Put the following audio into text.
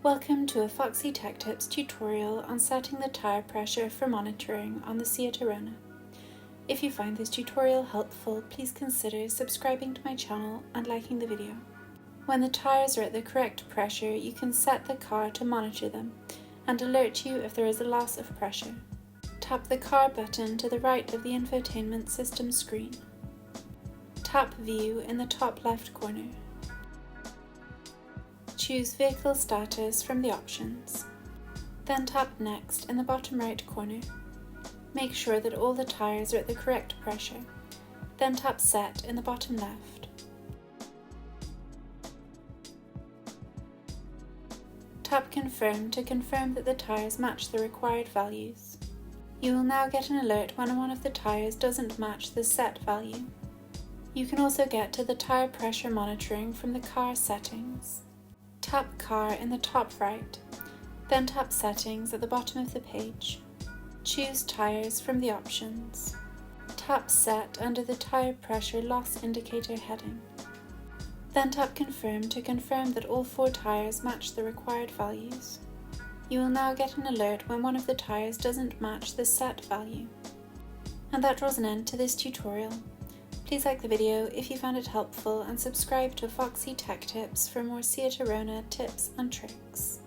Welcome to a Foxy Tech Tips tutorial on setting the tyre pressure for monitoring on the Seat Arona. If you find this tutorial helpful, please consider subscribing to my channel and liking the video. When the tyres are at the correct pressure, you can set the car to monitor them and alert you if there is a loss of pressure. Tap the car button to the right of the infotainment system screen. Tap View in the top left corner. Choose Vehicle Status from the options. Then tap Next in the bottom right corner. Make sure that all the tyres are at the correct pressure. Then tap Set in the bottom left. Tap Confirm to confirm that the tyres match the required values. You will now get an alert when one of the tyres doesn't match the set value. You can also get to the tyre pressure monitoring from the car settings. Tap Car in the top right, then tap Settings at the bottom of the page. Choose Tyres from the options. Tap Set under the Tyre Pressure Loss Indicator heading. Then tap Confirm to confirm that all 4 tyres match the required values. You will now get an alert when one of the tyres doesn't match the set value. And that draws an end to this tutorial. Please like the video if you found it helpful and subscribe to Foxy Tech Tips for more Seat Arona tips and tricks.